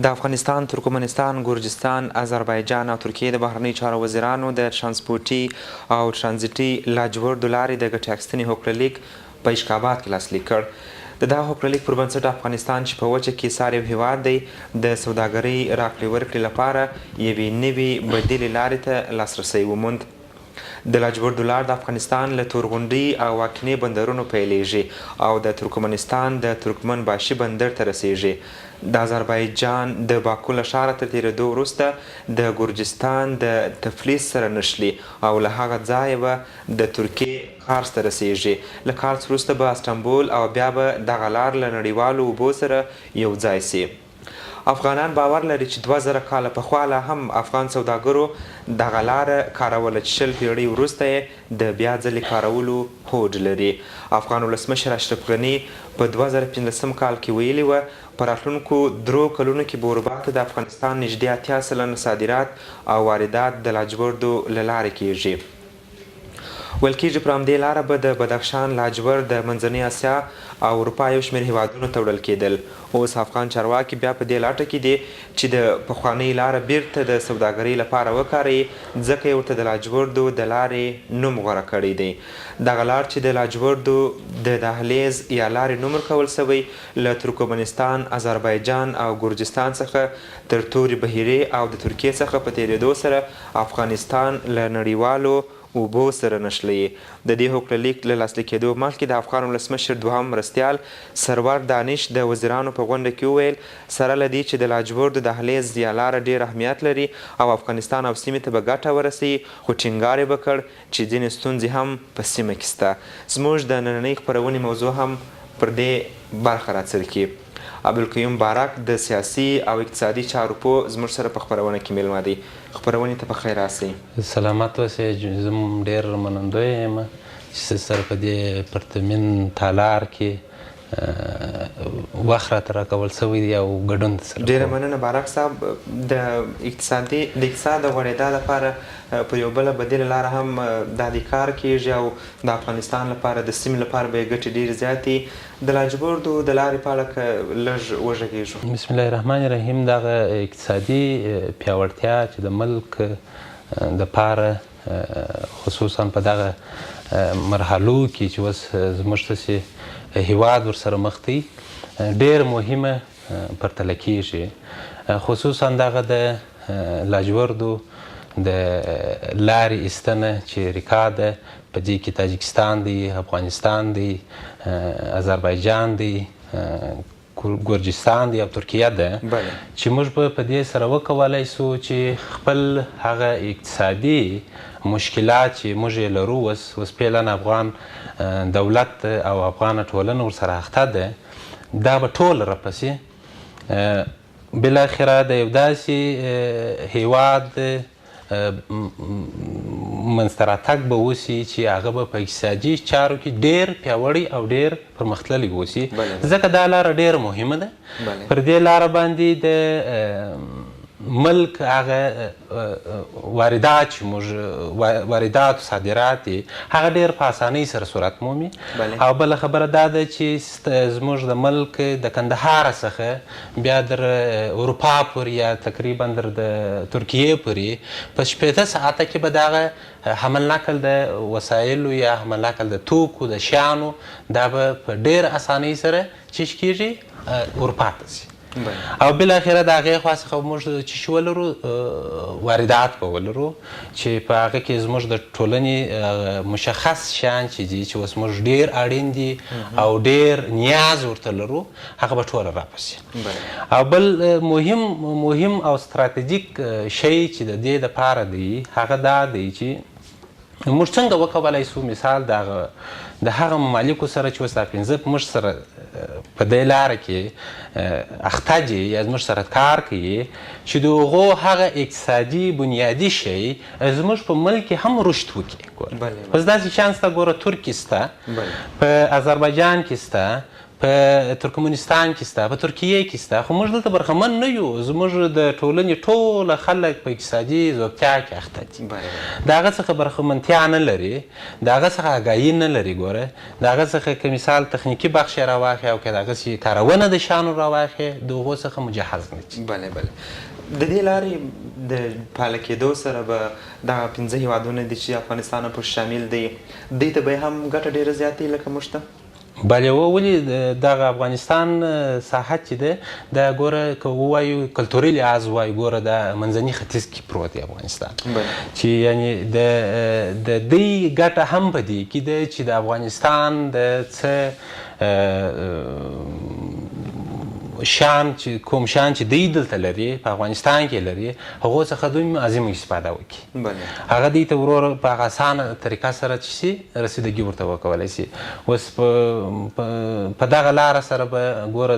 د افغانستان، ترکمنستان، ګرجستان، آذربایجان او ترکیې د بهرنیو چارو وزیرانو د ترانسپورټي او ترانزیټي لاجوردو لارې د ګټې اخیستنې هوکړلیک په اشخاباد کې لاسلیک کړ. د دغه هوکړلیک پر بنسټ افغانستان چې په وچه کې سار یو هیواد دی د سوداګرۍ راکړې ورکړې لپاره یوې نوې بدیلې لارې ته لاسرسی وموند. د لاجوردو لار د افغانستان له تورغونډۍ او واکینې بندرونو پیلیږي او د ترکمنستان د ترکمن باشي بندر ته رسیږي. د آذربایجان د باکو له ښاره تر تېرېدو وروسته د ګرجستان د تفلیس سره نښلي او له هغه ځایه به د ترکیې کارس ته رسیږي. له کارس وروسته به استانبول او بیا به دغه لار له نړیوالو اوبو سره یو ځای سي. افغانان باور لري چې 2000 کاله پخوا لا هم افغان سوداګرو دغه لاره کاروله چې 20 پیړۍ وروسته یې د بیا ځلې کارولو هوډ لري. افغان ولسمشر اشرف غني په 2015 کال کې ویلي وه په راتلونکو 3 کلونو کې به اروپا ته د افغانستان نږدې 80% صادرات او واردات د لاجوردو له لارې کیږي. ویل کېږي پر همدې لاره به د بدخشان لاجورد د منځنۍ اسیا او اروپا یو شمېر هیوادونو ته وړل کېدل. اوس افغان چارواکي بیا په دې لټه کې دي چې د پخوانۍ لاره بیرته د سوداګرۍ لپاره وکاروي، ځکه یې ورته د لاجوردو د لارې نوم غوره کړی دی. دغه لار چې د لاجوردو د دهلیز یا لارې نوم ورکول سوی له ترکمنستان، آذربایجان او ګرجستان څخه تر تورې بحیرې او د ترکیې څخه په تېرېدو سره افغانستان له نړیوالو اوبو سره نښلي. د دې هوکړلیک له لاسلیک کېدو مخکې د افغان ولسمشر دوهم مرستیال سرور دانش د وزیرانو په غونډه کې وویل سره له دې چې د لاجوردو دهلیز یا لاره ډېر اهمیت لري او افغانستان او سیمې ته به ګټه ورسوي، خو ټینګار یې وکړ چې ځینې ستونزې هم په سیمه کې شته. زموږ د نننۍ خپرونې موضوع هم پر دې برخه راڅرکي. عبدالقیوم بارک د سیاسي او اقتصادي چارو پوه زموږ سره په خپرونه کې میلمه دی. خپرونې ته په خیر راسئ. سلامت اوسئ. زه ډېر منندوی یم چې سره په دې پرتمین تالار کې وخت راته راکول سوی دی او ګډون سره. ډېره مننه بارک صاحب. د اقتصاد د غوړېدا لپاره په یو بله بدیله لاره هم دا د کار کیږي او د افغانستان لپاره د سیمې لپاره به یې ګټې ډېرې زیاتې. د لاجوردو د لارې په اړه که لږ وږغېږو. بسم الله الرحمن الرحیم. دغه اقتصادي پیاوړتیا چې د ملک دپاره خصوصا په دغه مرحلو کې چې اوس زموږ داسې هیواد ورسره مخ دی ډېر مهمه پرتله کیږي. خصوصا دغه د لاجوردو د لارې ایستنه چې ریکا ده، په دې کې تاجکستان دی، افغانستان دی، آذربایجان دی، ګرجستان دی او ترکیه ده، چې موږ به په دې سره وکولی سو چې خپل هغه اقتصادي مشکلات چې موږ یې لرو اوس فعلا افغان دولت او افغانه ټولنه ورسره اخته ده، دا به ټول راپسې بالاخره د یو داسې هیواد منځته راتګ به وسي چې هغه به په اقتصادي چارو کې ډېر پیاوړی او ډېر پرمختللی اوسي. ځکه دا لاره ډېره مهمه ده. پر دې لاره باندې د ملک هغه واردات چې موږ واردات او صادرات دي هغه ډېر په اسانۍ سره صورت مومي. او بله خبره دا ده چې زموږ د ملک د کندهار څخه بیا در اروپا پورې یا تقریبا در د ترکیې پورې په 15 ساعته کې به دغه حمل نقل د وسایلو یا حمل نقل د توکو د شیانو دا به په ډېر اسانۍ سره چیش کیږي اروپا ته ځي. او بالاخره د هغې خوا څخه موږ چې شی ولرو واردات به ولرو چې په هغه کې زموږ د ټولنې مشخص شیان چې دي چې اوس موږ ډېر اړین دي او ډېر نیاز ورته لرو هغه به ټوله راپسي. او بل مهم او ستراتیجیک شی چې د دې دپاره دی هغه دا دی چې موږ څنګه وکولی سو مثال د هغه ممالکو سره چې اوس دا 15 موږ سره په دې لاره کې اخته دي یا زموږ سره کار کوي چې د هغو هغه اقتصادي بنیادي شی زموږ په ملک کې هم رشد وکړي. اوس داسې شیان شته ګوره ترکیې شته، په آذربایجان کې شته، په ترکمنستان کې شته، په ترکیه کې شته، خو موږ دلته برخمن نه یو. زموږ د ټولنې ټوله خلک په اقتصادي ځوړتیا کې اخته دي. د هغه څخه برخمنتیا نه لري، د هغه څخه آګاهي نه لري. ګوره د هغه څخه که مثال تخنیکي بخش یې راواخلې او که د هغسې کارونه د شیانو راواخلې، د هغو څخه مجهز نه دي. بله بله. د دې لارې د فعاله کېدو سره به دغه 15 هېوادونه دي چې افغانستان پکې شامل دی، دوی ته به یې هم ګټه ډېره زیاته وي لکه موږ ته؟ بله ولې دغه افغانستان ساحت چې دی دا ګوره که ووایو کلتوري لحاظ ووایو، ګوره د منځني ختیځ کې پروت دی افغانستان، چې یعنې د دوی ګټه هم په دې کې ده چې د افغانستان د څه شان چې کوم شان چې دوی دلته لري په افغانستان کې لري، هغو څخه دوی عظیمه استفاده وکړي. هغه دوی ته ورو په هغه اسانه طریقه سره چې شي رسیدګي ورته وکولی شي. اوس په دغه لاره سره به ګوره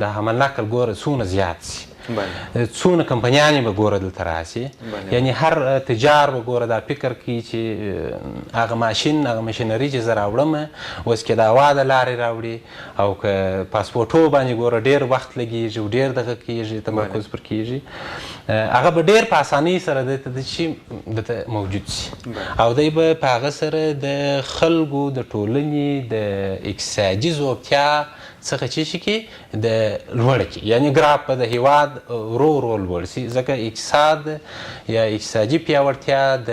د حمل نقل ګوره څومره زیات شي، څونه کمپنیانې به ګوره دلته راشي. یعنې هر تجار به ګوره دا فکر کوي چې هغه ماشین هغه ماشینري چې زه راوړم اوس که د هوا د لارې راوړي او که پاسپورټو باندې ګوره ډېر وخت لګېږي او ډېر دغه کېږي، تمرکز پر کېږي، هغه به ډېر په اسانۍ سره دلته د شي دلته موجود شي او دی به په هغه سره د خلکو د ټولنې د اقتصادي ځوړتیا څخه چې شي کې د لوړه کې، یعنې ګراف به د هېواد ورو لوړ شي. ځکه اقتصاد یا اقتصادي پیاوړتیا د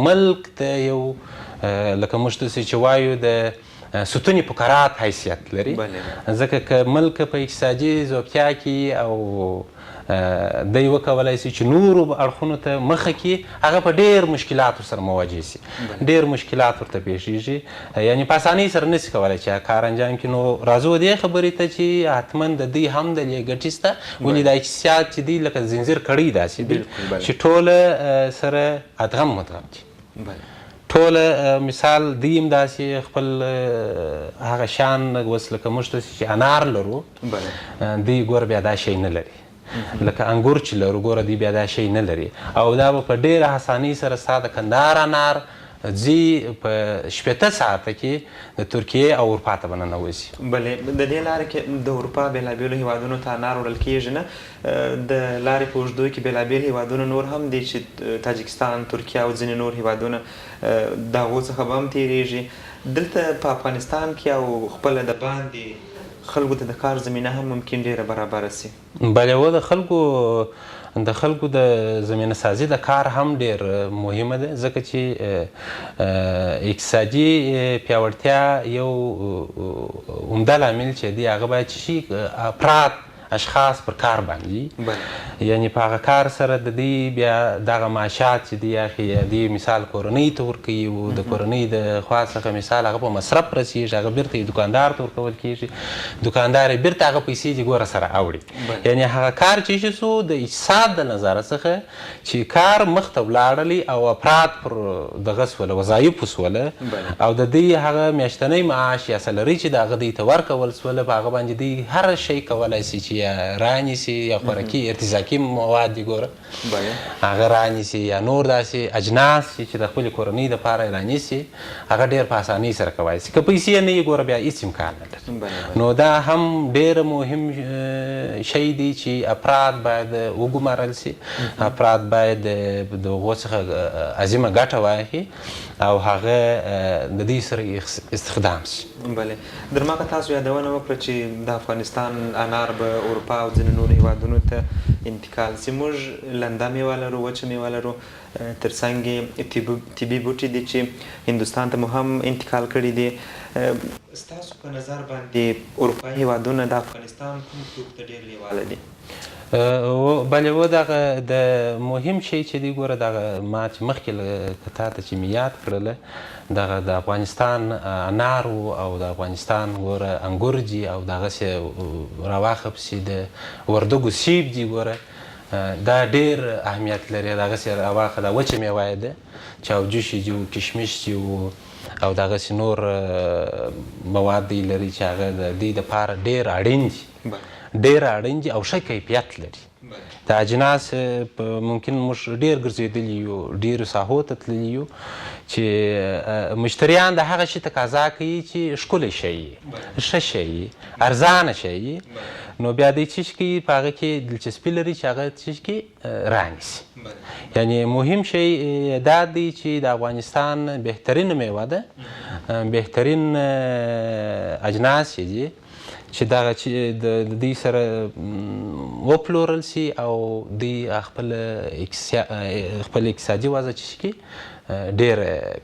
ملک د یو لکه موږ داسې چې وایو د ستوني فقرات حیثیت لري. ځکه که ملک په اقتصادي ځوړتیا کې او دی وکولی شي چې نورو اړخونو ته مخه کړي، هغه په ډېر مشکلاتو سره مواجه شي، ډېر مشکلات ورته پیښیږي، یعنې په اسانۍ سره نشي کولی چې کار انجام کړي. نو راځو دې خبرې ته چې حتما د دوی هم د دې ګټې شته، ولې دا اقتصاد چې دی لکه زنځیر کړی داسې دی چې ټوله سره ادغم مدغم دي. ټوله مثال دوی هم داسې خپل هغه شان اوس لکه موږ داسې چې انار لرو، دوی ګوره بیا دا شی نه لري. لکه انګور چې لرو ګوره دوی بیا دا شی نه لري، او دا به په ډېره اسانۍ سره ستا د کندهار انار ځي په 18 ساعته کې د ترکیې او اروپا ته به ننوځي. بلې د دې لارې کې د اروپا بېلابېلو هېوادونو ته انار وړل کېږي نه، د لارې په اوږدو کې بېلابېل هېوادونه نور هم دي چې تاجکستان، ترکیه او ځینې نور هېوادونه د هغو څخه به هم تېرېږي. دلته په افغانستان کې او خپله د باندې خلکو ته د کار زمینه هم ممکن ډېره برابره سي. بله د خلکو د زمینه سازي د کار هم ډېر مهمه ده، ځکه چې اقتصادي پیاوړتیا یو عمده لامل چې دی هغه باید چې شي افراد اشخاص پر کار باندې، یعنې په هغه کار سره د دوی بیا دغه معاشات چې دی اخلي، دوی مثال کورنۍ ته ورکوي او د کورنۍ د خوا څخه مثال هغه په مصرف رسېږي، هغه بیرته یې دوکاندار ته ورکول کېږي، دوکاندار یې بیرته هغه پیسې دې ګوره سره اوړي. یعنې هغه کار چې شي سو د اقتصاد د نظره څخه چې کار مخته ولاړلی او افراد پر دغه سوله وظایفو سوله او د دوی هغه میاشتنی معاش یا سلري چې د هغه دوی ته ورکول سوله، په هغه باندې دوی هر شی کولی شي چې یا رانیسي یا خوراکي ارتزاقي مواد دي ګوره هغه رانیسي، یا نور داسې اجناس چې د خپلې کورنۍ دپاره یې رانیسي، هغه ډېر په اسانۍ سره کولی شي. که پیسې نه وي ګوره بیا هېڅ امکان نه لري. نو دا هم ډېره مهم شی دی چې افراد باید وګمارل سي، افراد باید د هغو څخه عظیمه ګټه واخلي او هغه د دوی سره استخدام شي. بلې درماغه تاسو یادونه وکړه چې د افغانستان انار به اروپا او ځینې نورو هېوادونو ته انتقال سي. موږ لنده میوه لرو، وچه میوه لرو، تر څنګ یې طبي بوټي دي چې هندوستان ته مو هم انتقال کړي دي. ستاسو په نظر باندې اروپایي هېوادونه د افغانستان کوم توکو ته ډېر لیواله دي؟ بلې دغه د مهم شی چې دی ګوره دغه ما چې مخکې تا ته چې مې یاد کړله دغه د افغانستان انارو او د افغانستان ګوره انګور دي او دغسې راواخه پسې د وردګو سیب دي ګوره دا ډېر اهمیت لري. دغسې راواخه دا وچه میوه یې ده، چاوجوشي دي او کشمش دي او دغسې نور مواد دی لري چې هغه د دوی دپاره ډېر اړین دي، ډېر اړین دي او ښه کیفیت لري. د اجناس ممکن موږ ډېر ګرځېدلي یو، ډېرو ساحو ته تللي یو چې مشتریان د هغه شي تقاضا کوي چې ښکلی شی وي، ښه شی وي، ارزانه شی وي، نو بیا دی څه شي کوي په هغه کې دلچسپي لري چې هغه څه شي کوي رانیسي. یعنې مهم شی دا دی چې د افغانستان بهترینه میوه ده، بهترین اجناس یې دي چې دغه چې د دوی سره وپلورل سي او دوی خپل اقتصادي وضع چې شي ډېر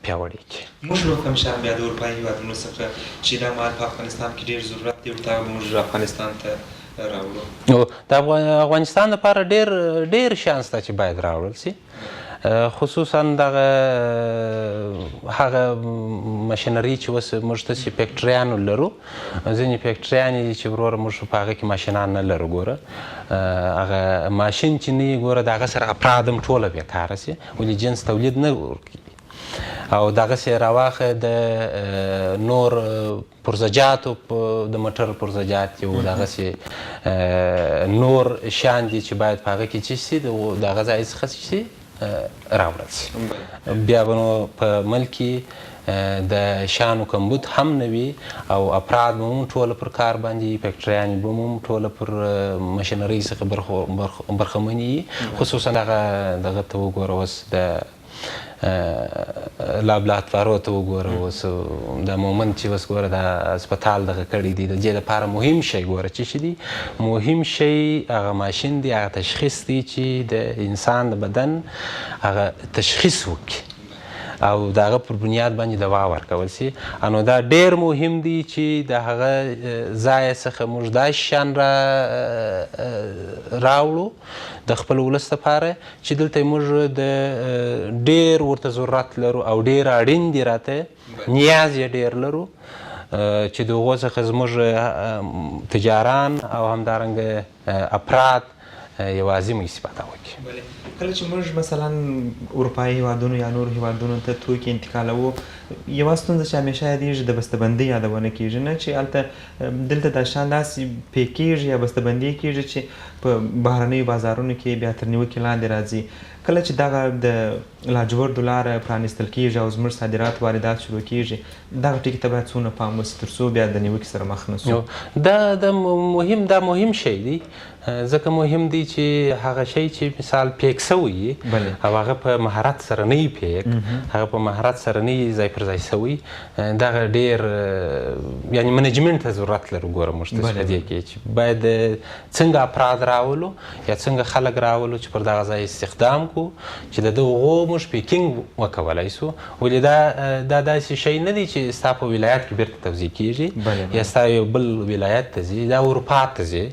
پیاوړی کړي. موږ نو کوم شیان بیا د اروپایي هېوادونو څخه چې دا مال په افغانستان کې ډېر ضرورت دی ورته به موږ افغانستان ته راوړو. د افغانستان لپاره ډېر شیان شته چې باید راوړل سي، خصوصا دغه هغه ماشینري چې اوس موږ داسې فیکټریانو لرو، ځینې فیکټریانې دي چې وروره موږ په هغه کې ماشینان نه لرو. ګوره هغه ماشین چې نه وي ګوره د هغه سره افراد هم ټوله بېکاره سي، ولې جنس تولید نه ورکوي. او دغسې راواخه د نور پرزجاتو د موټر پرزجات یو دغسې نور شیان دي چې باید په هغه کې څه شي د هغه ځای څخه څه شي راوړل سي. بیا به نو په ملک کې د شیانو کمبود هم نه وي او افراد به هم ټوله پر کار باندې، فیکټریانې به هم ټوله پر ماشینرۍ څخه برخمنې وي. خصوصا دغه ته وګوره اوس د لابراتوارو ته وګوره، اوس د مومند چې اوس ګوره د هسپتال دغه کړي دي، د دې لپاره مهم شی ګوره څه شي دي، مهم شی هغه ماشین دی، هغه تشخیص دی چې د انسان د بدن هغه تشخیص وکړي او د هغه پر بنیاد باندې دوا ورکول سي. نو دا ډېر مهم دی چې د هغه ځای څخه موږ دا شیان راوړو د خپل ولس لپاره چې دلته موږ د ډېر ورته ضرورت لرو او ډېر اړین دي، راته نیاز یې ډېر لرو چې د هغو څخه زموږ تجاران او همدارنګه افراد یوازې استفاده وکړي. کله چې موږ مثلا اروپایي هېوادونو یا نورو هېوادونو ته توکي انتقالوو، یوه ستونزه چې همیشه یادېږي د بستهبندۍ یادونه کېږي، نه چې هلته دلته دا شیان داسې پې کېږي یا بستهبندي کېږي چې په بهرنیو بازارونو کې بیا تر نیوکې لاندې راځي. کله چې دغه د لاجوردو لاره پرانیستل کېږي او زموږ صادرات واردات شروع کېږي، دغه ټکي ته باید څومره پام وشي تر څو بیا د نیوکې سره مخ نه سو؟ دا مهم شی دی، ځکه مهم دی چې هغه شی چې مثال پیک سوی وي او هغه په مهارت سره نه وي پیک، هغه په مهارت سره نه وي ځای پر ځای سوی، دغه ډېر یعنې منیجمنټ ته ضرورت لرو. ګوره موږ داسې په دې کې چې باید څنګه افراد راولو یا څنګه خلک راولو چې پر دغه ځای استخدام کړو چې د دغو موږ پیکینګ وکولی سو. ولې دا داسې شی نه دی چې ستا په ولایت کې بیرته توزیع کېږي یا ستا یو بل ولایت ته ځي، دا اروپا ته ځي،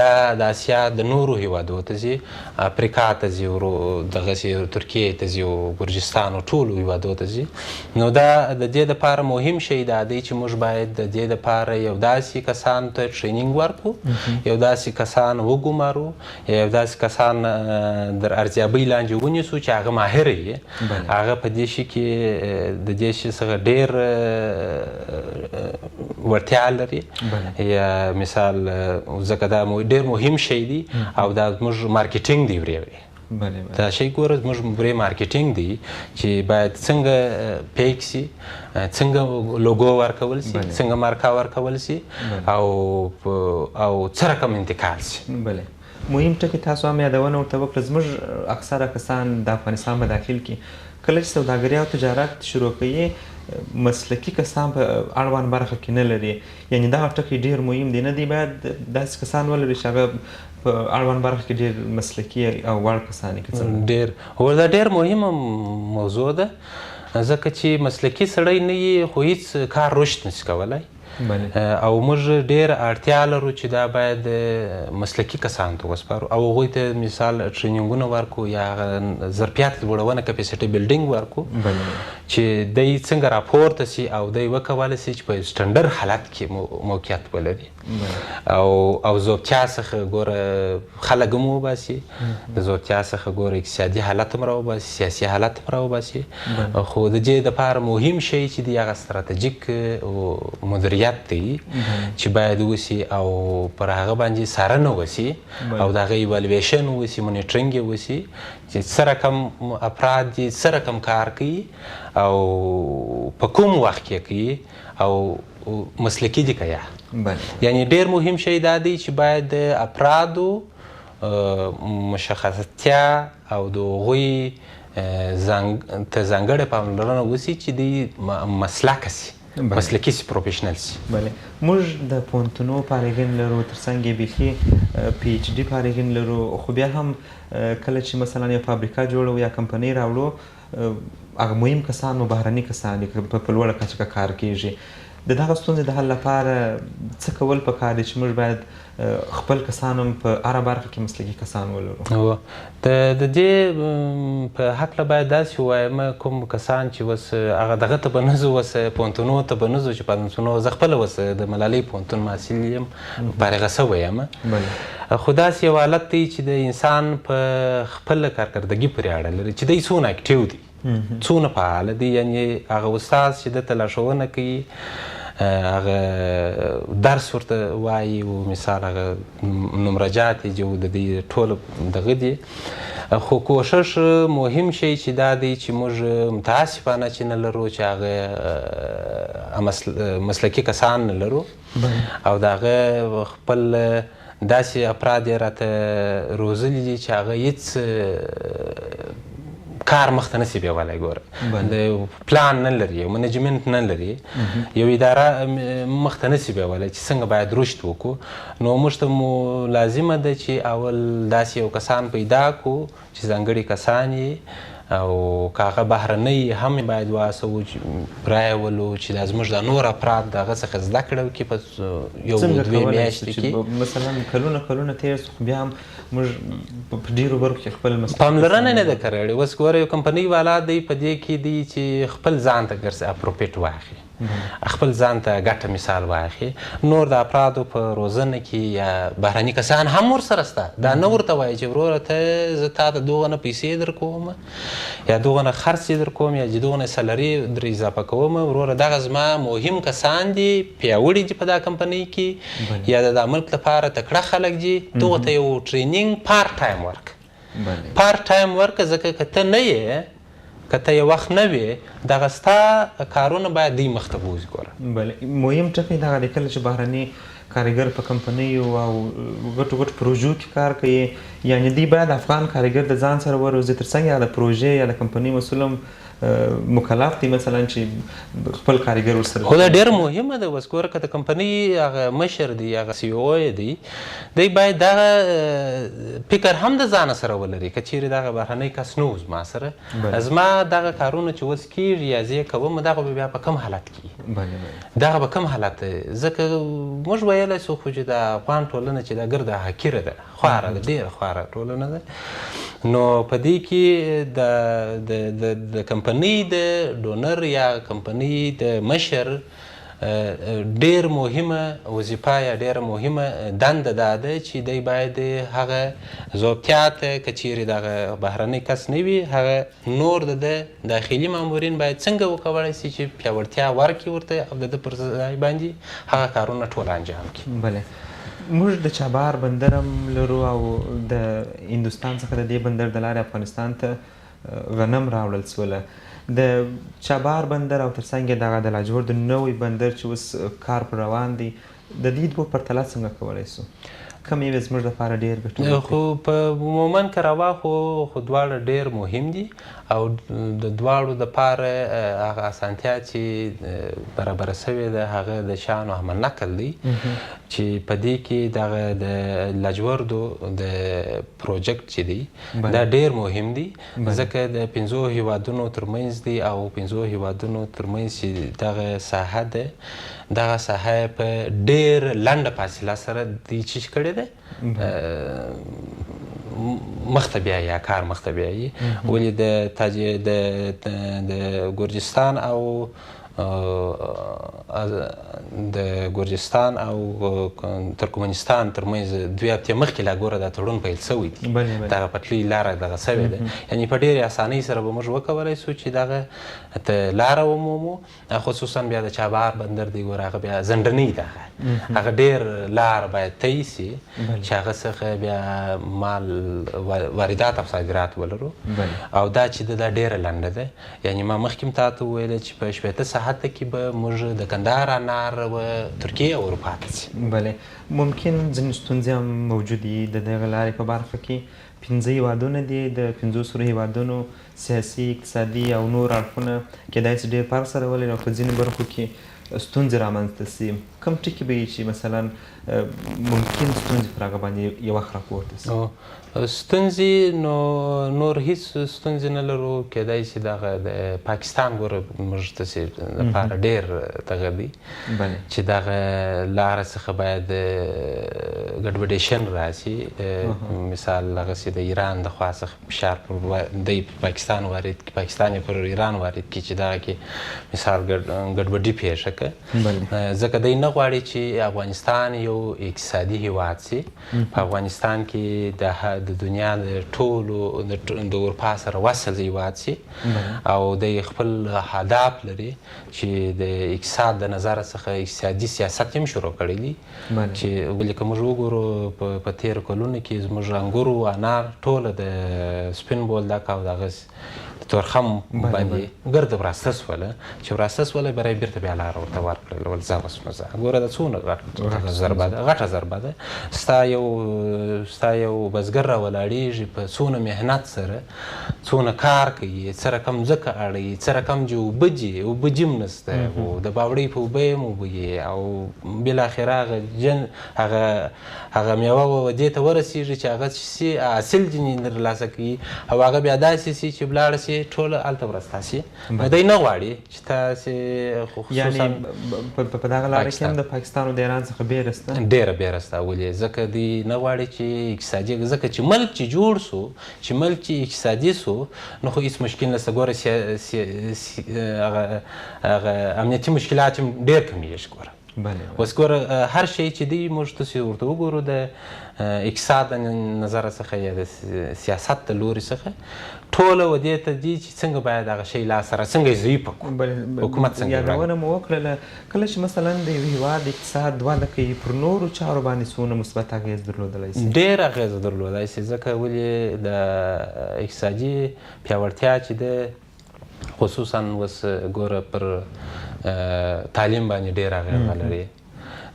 دا د اسیا د نورو هېوادو ته ځي، افریقا ته ځي، دغسې ترکیې ته ځي او ګرجستان او ټولو هېوادو ته ځي. نو دا د دې دپاره مهم شی دا دی چې موږ باید د دې دپاره یو داسې کسانو ته ټرینینګ ورکړو، یو داسې کسان وګمارو، یو داسې کسان در ارزیابۍ لاندې ونیسو چې هغه ماهر وي، هغه په دې شي کې د دې شي څخه ډېر وړتیا لري. یا مثال ځکه دا ډېر مهم شی دی او دا زموږ مارکیټینګ دی وری دا شی ګوره زموږ وری مارکیټینګ دی چې باید څنګه پیک سي، څنګه لوګو ورکول سي، څنګه مارکا ورکول سي او څه رقم انتقال سي. مهم ټکي تاسو هم یادونه ورته وکړه، زموږ اکثره کسان د افغانستان په داخل کې کله چې سوداګري او تجارت شروع کوي مسلکي کسان په اړوند برخه کې نه لري، یعنې دغه ټکی ډېر مهم دی. نه دی باید داسې کسان ولري چې هغه په اړوند برخه کې ډېر مسلکي او وړ کسان وي. دا ډېر مهمه موضوع ده، ځکه چې مسلکي سړی نه وي خو هېڅ کار رشد نشي کولی او موږ ډېر اړتیا لرو چې دا باید مسلکي کسانو ته وسپارو او هغوی ته مثال ټرینینګونه ورکړو یا ظرفیت لوړونه کپیسټي بلډینګ ورکړو چې دی څنګه راپورته سي او دی وکولی سي چې په سټنډر حالت کې موقعیت ولري او زوبتیا څخه ګوره خلک هم وباسي، د زوبتیا څخه ګوره اقتصادي حالت هم راوباسي، سیاسي حالت هم راوباسي. خو د دې دپاره مهم شی چې دی هغه ستراتیجیک مدیریت رعایت دی چې باید وسي او پر هغه باندې څارنه وسي او د هغه ایوالویشن وسي مونیټرینګ یې وسي چې څه رقم افراد دي څه رقم کار کوي او په کوم وخت کې کوي او مسلکي دي که یعنی ډېر مهم شی دا دی چې باید د افرادو مشخصتیا او د هغوی ته ځانګړې پاملرنه وسي چې دوی مسلکه سي مسلکي سي پروفیشنل سي. بله موږ د پوهنتونو فارغین لرو ترڅنګ یې بیخي پی ایچ ډي فارغین لرو خو بیا هم کله چې مثلا یو فابریکه جوړو یا کمپنۍ راوړو هغه مهم کسان مو بهرني کسان دي په لوړه کچه کار کیږي د دغه ستونزې د حل لپاره څه کول پکار دي چې موږ باید خپل کسان هم په هره برخه کې مسلکي کسان ولرو؟ د دې په هکله باید داسې ووایم کوم کسان چې اوس هغه دغه ته به نه ځو اوس پوهنتونو ته به نه ځو چې پوهنتونو زه خپله اوس د ملالۍ پوهنتون محصل یم فارغه سوی یم خو داسې یو حالت دی چې د انسان په خپله کارکردګي پورې اړه لري چې دی څونه اکټیو دی څونه فعاله دی یعنې هغه استاد چې دته لارښوونه کوي هغه درس ورته وایي و مثال هغه نمرجات یې جو د دې ټوله دغه دي خو کوشش مهم شی چې دا دی چې موږ متاسفانه چې نه لرو چې هغه مسلکي کسان نه لرو او د هغه خپل داسې افراد یې راته روزلي دي چې هغه هېڅ کار مخته نسی بیولی ګوره د پلان نه لري یو منیجمنت نه لري یو اداره مخته نسی بیولی چې څنګه باید رشد وکړو نو موږ ته مو لازمه ده چې اول داسې یو کسان پیدا کړو چې ځانګړي کسان یې او که هغه بهرنۍ هم باید وهڅوو رایه ولو چې دا زموږ د نور افراد د هغه څخه زده کړه وکړي په یو دوې میاشتې کې مثلا کلونه تېر سو بیا هم موږ په ډېرو برخو کې خپل پاملرنه نه ده کړې اوس ګوره یو کمپنۍ والا دی په دې کې دی چې خپل ځان ته ګرځي اپروپریټ واخلي خپل ځان ته ګټه مثال واخلي نور د افرادو په روزنه کې یا بهرني کسان هم ورسره شته دا نه ورته وایي چې وروره ته زه تا ته دوغنه پیسې درکوم یا دوغنه خرڅ یې درکوم یا دوغنه سلري در اضافه کوم وروره دغه زما مهم کسان دي پیاوړي دي په دا کمپنۍ کې یا د ملک لپاره تکړه خلک دي دغه ته یو ټرینینګ پارت ټایم ورک پارت ټایم ورک ځکه که ته نه یې که ته یو وخت نه وې دغه ستا کارونه باید دوی مخته بوځي ګوره بله مهم ټکی دغه دی کله چې بهرني کارګر په کمپنیو او ګټو پروژو کې کار کوي یعنې دوی باید افغان کارګر د ځان سره وروزي ترڅنګ یا د پروژې یا د کمپنۍ مسؤل هم مکلف دی مثلا چې خپل کارګر ورسره خو دا ډېر مهمه ده اوس ګوره که د کمپنۍ هغه مشر دی هغه سی او یې دی دی باید دغه فکر هم د ځانه سره ولري که چیرې دغه بهرنی کس نه و زما سره زما دغه کارونه چې اوس کېږي یا زه یې کوم دغه به بیا په کوم حالت کې دغه به کوم حالت ځکه موږ ویلی سو خو چې د افغان ټولنه چې دا ګرده حقیره ده خواره ده ډېره خواره ټولنه ده نو په دې کې د کمپنۍ د ډونر یا کمپنۍ د مشر ډېر مهمه وظیفه یا ډېره مهمه دنده دا ده چې دی باید هغه ضبطیات که چیرې دغه بهرنی کس نه وي هغه نور د داخلي مامورین باید څنګه وکولی سي چې پیاوړتیا ورکړي ورته او د ده پر ځای باندې هغه کارونه ټول انجام کړي. بله موږ د چابهار بندر هم لرو او د هندوستان څخه د دې بندر د لارې افغانستان ته غنم راوړل سوله د چابهار بندر او ترڅنګ یې دغه د لاجورد نوی بندر چې اوس کار پر روان دی د دې دوه پرتله څنګه کولی سو کوم یې زموږ لپاره ډېر ګټور خو په عموما که راواخو خو دواړه ډېر مهم دي او د دواړو دپاره هغه اسانتیا چې برابره سوې ده هغه د شان و هم نقل دی چې په دې کې دغه د لاجوردو د پروجیکټ چې دی دا ډېر مهم دی ځکه د 5 هیوادونو ترمنځ دی او 5 هیوادونو ترمنځ چې دغه ساحه ده دغه ساحه په ډېر لنډه فاصله سره دی چې کړې ده مخته بیایي یا کار مخته بیایي ولې د ګرجستان او د ګرجستان او ترکمنستان ترمنځ 2 هفتې مخکې لا ګوره دا تړون پیل شوی دی دغه پټلۍ لاره دغه سوې ده یعنې په ډېرې اسانۍ سره به موږ وکولی سو چې دغه لاره ومومو خصوصا بیا د چابهار بندر دی ګوره هغه بیا زندنۍ ده هغه ډېر لار باید طی سي چې هغه څخه بیا مال واردات او صادرات ولرو او دا چې دا ډېره لنډه ده یعنې ما مخکې هم تاته وویله چې په 18 ساعته کې به موږ د کندهار انار و ترکیې او اروپا ته ځي بله ممکن ځینې ستونزې هم موجودې د دغه لارې په برخه کې 15 هیوادونه دي د 15 هیوادونو سیاسي اقتصادي او نور اړخونه کیدای شي ډېر فرق سره ولري او په ځینې برخو کې ستونزې رامنځته سي کوم ټکي به وي چې مثلا ممکن ستونزې پر هغه باندې یو وخت راپورته سي ستونزې نور هیڅ ستونزې نه لرو کیدای شي دغه د پاکستان ګوره موږ تاسې لپاره ډېر دغه دی چې دغه لاره څخه باید ګډوډېشن راسي مثال هغسې د ایران د خوا څخه فشار دی پاکستان وارد کړي پاکستان یې پر ایران وارد کړي چې دغه کې مثال ګډوډي پیښه کړه ځکه دی نه غواړي چې افغانستان یو اقتصادي هیواد سي په افغانستان کې د دنیا د ټولو د اروپا سره وصل هیواد سي او د خپل هدف لري چې د اقتصاد د نظره څخه اقتصادي سیاست هم شروع کړی دي چې ولې که موږ وګورو په تېرو کلونو کې زموږ انګورو انار ټوله د سپین بولدک او دغسې تورخم باندې ګرده وراسته سوله چې وراسته سوله برای بیرته بیا لاره ورته ورکړل ول ځه اوس نو ځه ګوره دا څومره غټه ضربه ده ستا یو بزګر راولاړېږي په څونه محنت سره څونه کار کوي څه رقم ځمکه اړوي څه رقم چې اوبه دي اوبه جیم نسته د باوړۍ په اوبه یې هم اوبه یي او بالاخره هغه میوه دې ته ورسېږي چې هغه سي حاصل ځینې ترلاسه کوي او هغه بیا داسې سي چې ولاړه سي ټوله هلته ورسته سي نو دی نه غواړي چې تاسې یعنې په دغه لاره کې هم د پاکستان او د ایران څخه بیره شته ډېره بیره شته ولې ځکه دوی نه غواړي چې اقتصادي ځکه چې ملک چې جوړ سو چې ملک چې اقتصادي سو نو خو هېڅ مشکل نشته ګوره هغه امنیتي مشکلات هم ډېر کمیږي ګوره اوس ګوره هر شی چې دی موږ تاسې ورته وګورو د اقتصاد د نظره څخه یا د سیاست د لوري څخه ټوله ودې ته دي چې څنګه باید هغه شی لاس سره څنګه یې ضعیفه کړو حکومت څنګه یادونه مو وکړله کله چې مثلا د یو هېواد اقتصاد وده کوي پر نورو چارو باندې څونه مثبت اغېز درلودلی شي ډېر اغېز درلودلی شي ځکه ولې د اقتصادي پیاوړتیا چې ده خصوصا اوس ګوره پر تعلیم باندې ډېر اغېزه لري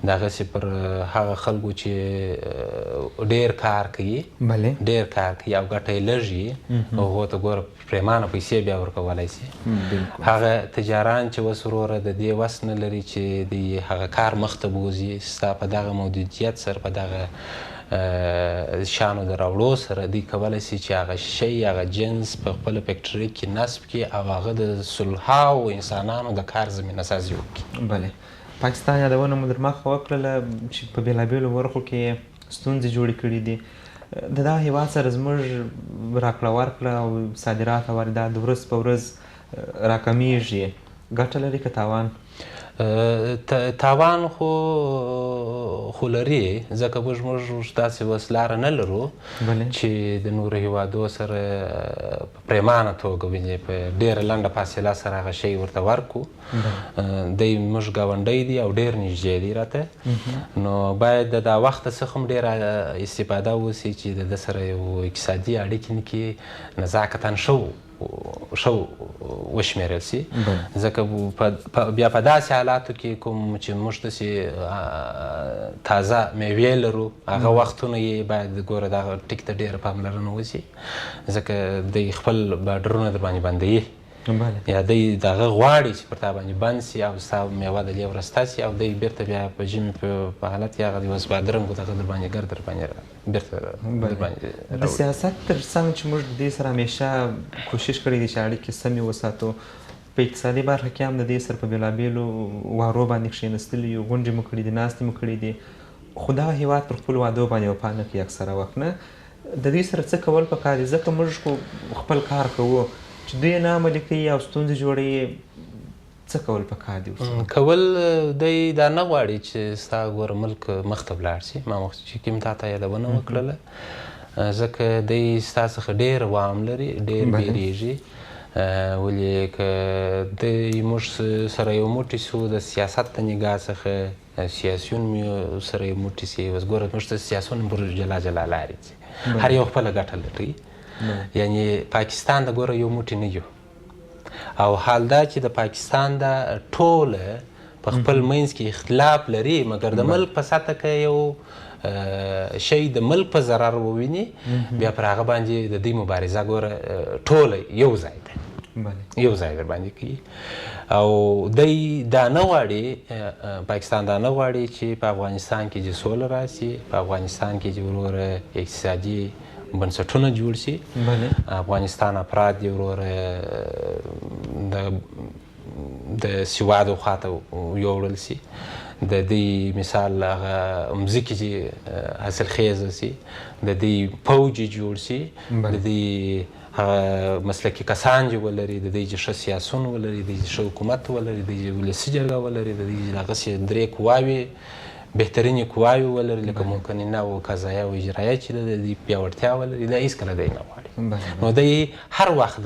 دغسې پر هغه خلکو چې ډېر کار کوي ډېر کار کوي او ګټه یې لږ وي هغو ته ګوره پرېمانه پیسې بیا ورکولی شي هغه تجاران چې اوس وروره د دې وس نه لري چې د هغه کار مخته بوځي ستا په دغه موجودیت سره په دغه شانو د راوړو سره دوی کولی شي چې هغه شی هغه جنس په خپله فیکټرۍ کې نصب کړي او هغه د سلهاو انسانانو د کار زمینه سازي وکړي بله پاکستان یادونه مو در مخه وکړله چې په بېلابېلو برخو کې ستونزې جوړې کړي دي د دغه هېواد سره زموږ راکړه ورکړه او صادرات او واردات د ورځ په ورځ راکمیږي ګټه لري که تاوان تاوان خو لري ځکه موږ داسې اوس لاره نه لرو چې د نورو هېوادو سره په پرېمانه توګه په ډېره لنډه فاصله سره هغه شی ورته ورکړو دی موږ ګاونډی دی او ډېر نږدې دی راته نو باید د دا وخته څخه هم ډېره استفاده وسي چې د ده سره یو اقتصادي اړیکې کې نزاکتاً ښه وشمېرل سي ځکه بیا په داسې حالاتو کې کوم چې موږ داسې تازه میوې لرو هغه وختونه یې باید ګوره دغه ټکي ته ډېره پاملرنه وسي ځکه دوی خپل باډرونه در باندې بندوي یا دی دغه غواړي چې پر تا باندې بند سي او ستا میوه د دې ورسته سي او دی بیرته بیا په ژمي په حالت کې هغه د اوس بادرنګو دغه در باندې ګرد در باندې بیرته در باندې د سیاست تر څنګ چې موږ د دې سره همیشه کوشش کړی دی چې اړیکې سمې وساتو په اقتصادي برخه کې هم د دې سره په بېلابېلو وارو باندې کښېنستلي یو غونډې مو کړي دي ناستې مو کړي دي خو دغه هېواد پر خپلو وعدو باندې وفا نه کوي اکثره وخت نه د دې سره څه کول پکار دي ځکه موږ خو خپل کار کوو چې دوی نه عملي کوي او ستونزې جوړوي څه کول پکار دي اوس کول دی دا نه غواړي چې ستا ګوره ملک مخته ولاړ شي ما مخکې هم تا ته یادونه وکړله ځکه دی ستا څخه ډېر وام لري ډېر بیریږي ولې که دی موږ سره یو موټی سو د سیاست د نګاه څخه سیاسیون مې سره یو موټی سي اوس ګوره موږ ته سیاسیون پر جلا جلا لارې ځي هر یو خپله ګټه لري یعنې پاکستان د ګوره یو موټی نه یو او حال دا چې د پاکستان دا ټوله په خپل منځ کې اختلاف لري مګر د ملک په سطحه کې یو شی د ملک په ضرر وویني بیا پر هغه باندې د دې مبارزه ګوره ټوله یو ځای ده یو ځای در باندې کوي او دی دا نه غواړي پاکستان دا نه غواړي چې په افغانستان کې چې سوله راسي په افغانستان کې چې وروره اقتصادي بنسټونه جوړ شي افغانستان افراد یې وروره د سوادو خواته یوړل شي د دې مثال هغه مځکې چې حاصلخیزه شي د دې پوځ جوړ شي د دې مسلکي کسان چې ولري د دې چې ښه سیاسون ولري د دې ښه حکومت ولري د دې ولسي جرګه ولري د دې هغسې درې قواوې بهترینې قواوې ولري لکه ممکنینه او قضایه او اجرایه چې د دې پیاوړتیا ولري دا هېڅکله دی نه غواړي نو دی هر وخت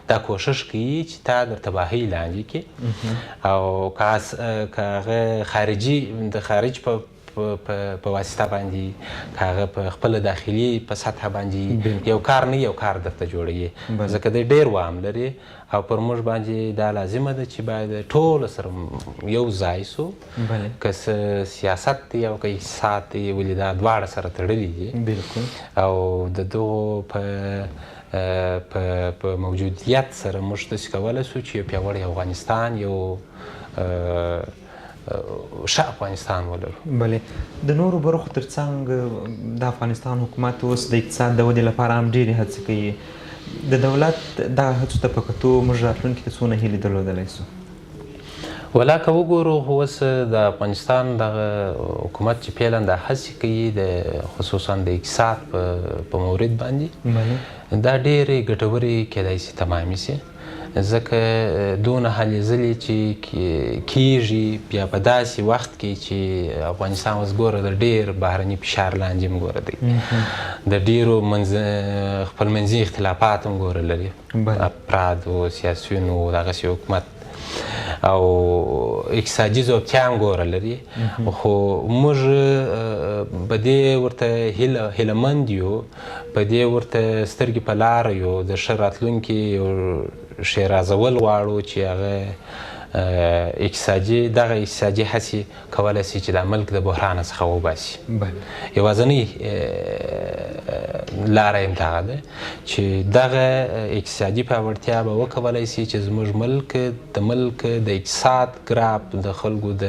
دا کوشش کوي چې تا در تباهۍ لاندې کړي او که هغه خارجي د خارج په واسطه باندې که هغه په خپله داخلي په سطحه باندې یو کار نه یو کار درته جوړوي ځکه دی ډېر وام لري او پر موږ باندې دا لازمه ده چې باید ټوله سره یو ځای سو که سیاست دی او که اقتصاد دی ولې دا دواړه سره تړلي دي او د دغو په موجودیت سره موږ داسې کولی سو چې یو پیاوړی افغانستان یو ښه افغانستان ولرو بلې د نورو برخو تر څنګ د افغانستان حکومت اوس د اقتصاد د ودې لپاره هم ډېرې هڅې کوي د دولت دغه هڅو ته په کتو موږ راتلونکي ته څونه هیلې درلودلی سو ولا که وګورو خو اوس د افغانستان دغه حکومت چې فعلا دا هڅې کوي د خصوصا د اقتصاد په مورد باندې دا ډېرې ګټورې کیدای شي تمامې شي ځکه دونه هلې ځلې چې کیږي بیا په داسې وخت کې چې افغانستان اوس ګوره د ډېر بهرني فشار لاندې هم ګوره دی د ډېرو خپلمنځي اختلافات هم ګوره لري افرادو سیاسیونو دغسې حکومت او اقتصادي ځوابتیا هم ګوره لري خو موږ په دې ورته هیله مند یو په دې ورته سترګې په لاره یو د ښه راتلونکي یو ښېرازول غواړو چې هغه دغه اقتصادي هڅې کولی شي چې دا ملک د بحرانه څخه وباسي یوازینۍ لاره یې همدغه ده چې دغه اقتصادي پیاوړتیا به وکولی شي چې زموږ ملک د اقتصاد ګراف د خلکو د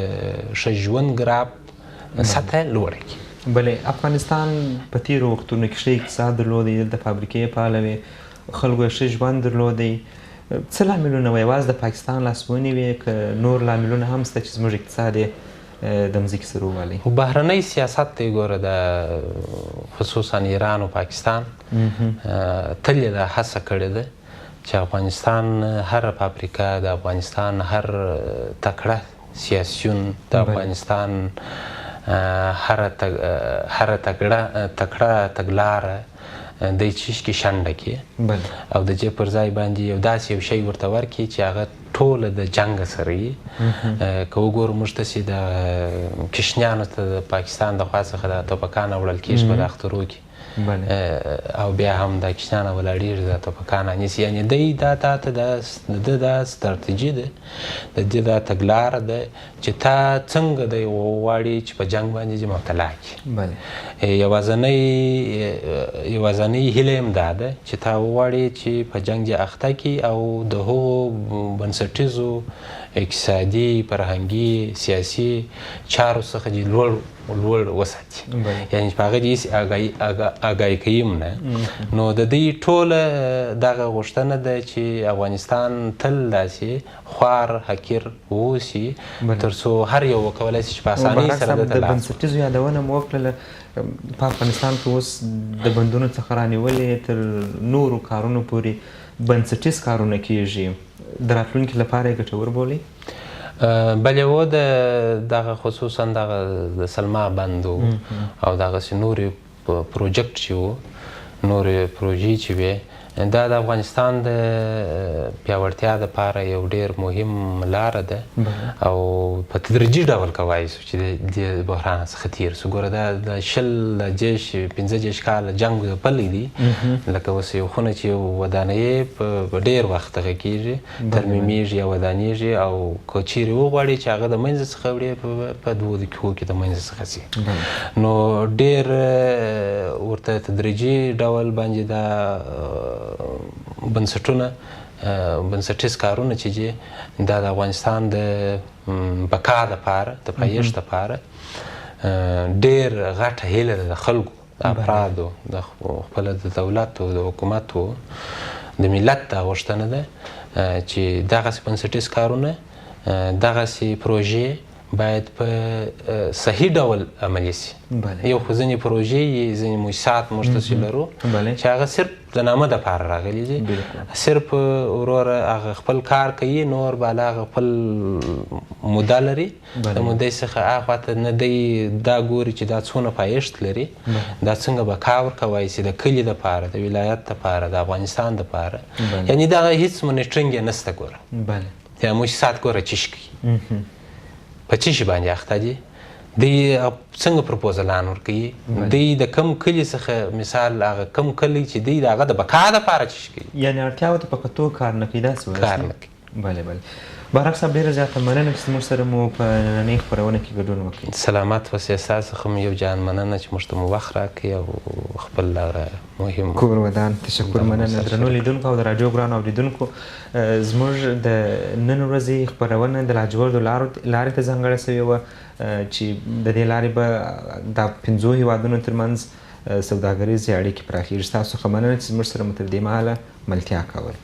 ښه ژوند ګراف سطحه لوړه کړي بلې افغانستان په تېرو وختونو کې ښه اقتصاد درلودی دلته فابریکې فعاله وې خلکو یې ښه ژوند درلودی څه لاملونه وه یوازې د پاکستان لاسوهنې وې که نور لاملونه هم شته چې زموږ اقتصاد یې د مځکې سره ووالي بهرنی سیاست دی ګوره د خصوصا ایران او پاکستان تل یې دا هڅه کړې ده چې افغانستان هره فابریکه د افغانستان هر تکړه سیاسیون د افغانستان هره تکړه تګلاره دی چیش کې شنډه کړي او د دې پر ځای باندې یو داسې یو شی ورته ورکړي چې هغه ټوله د جنګ سره وي که وګورو موږ تاسې د کشنیانو ته د پاکستان د خوا څخه د توپکان وړل کېږي په د اخترو کې او بیا هم د کشنیان ولاړېږي د توپکان نیسي یعنې دی دا تاته د ده دا ستراتیجي ده د دې دا تګلاره ده چې تا څنګه دی وغواړي چې په جنګ باندې دې مبتلا کړي یوازینۍ هیله هم دا ده چې تا وغواړي چې په جنګ دې اخته کړي او د هغو بنسټیزو اقتصادي فرهنګي سیاسي چارو څخه دې لوړ وساتي یعنې په هغه دې هېڅ اګایي کوي هم نه نو د دوی ټوله دغه غوښتنه ده چې افغانستان تل داسې خوار حقیر واوسي تر څو هر یو وکولی شي چې په اسانۍ سره د بنسټیزو یادونه مو وکړله په افغانستان کې اوس د بندونو څخه رانیولې تر نورو کارونو پورې بنسټیز کارونه کیږي د راتلونکي لپاره یې ګټور بولئ؟ بلې و دغه خصوصا دغه د سلما بند و او دغسې نورې پروجکټ چې و نورې پروژې چې وې دا د افغانستان د پیاوړتیا دپاره یو ډېر مهم لاره ده او په تدریجي ډول کولی سو چې د بحران څخه تېر سو. ګوره دا د 15 کاله جنګ ځپلی دي لکه اوس یو خونه چې ودانیې په ډېر وخت دغه کېږي ترمیمیږي یا ودانیږي او که چیرې وغواړي چې هغه د منځه څخه وړې په 2 دقیقو کې د منځه څخه ځي. نو ډېر ورته تدریجي ډول باندې دا بنسټیز کارونه چې دي دا د افغانستان د بقا دپاره د پایښت دپاره ډېر غټه هیله ده د خلکو د افرادو د خپله د دولت او د حکومت او د ملت دا غوښتنه ده چې دغسې بنسټیز کارونه دغسې پروژې باید په صحیح ډول عملي سي. یو خو ځینې پروژې ځینې مؤسسات موږ تاسې لرو چې هغه صرف د نامه دپاره راغلي دي صرف وروره هغه خپل کار کوي نور بالا هغه خپل موده لري د مودې څخه هاخواته نه دی دا ګوري چې دا څونه پایښت لري دا څنګه بقا ورکوی سي د کلي دپاره د ولایت دپاره د افغانستان دپاره یعنې دغه هېڅ مونیټرنګ یې نسته. ګوره یا مؤسسات ګوره چی شي کوي په څه شي باندې اخته دي دوی څنګه پروپوزلان ورکوي دوی د کم کلي څخه مثال هغه کم کلی چې دوی د هغه د بقا دپاره څه شي کوي یعنې اړتیاوو ته په کتو کار نه کوي داسې کار نه کوي. بله بهرک صاحب ډېره زیاته مننه چې زموږ سره مو په نننۍ خپرونه کې ګډون وکړئ. سلامت اوسئ. ستاسو څخه م یو جان مننه چې موږ ته مو وخت راکړئ او خپل هغه مهم کور ودان تشکر مننه. درنو لیدونکو او د راډیو ګرانو اورېدونکو زموږ د نن ورځې خپرونه د لاجوردو لارې ته ځانګړې سوې وه چې د دې لارې به د 5 هېوادونو ترمنځ سوداګریزې اړیکې پراخېږي. ستاسو څخه مننه چې زموږ سره مو تر دې مهاله ملتیا کوله.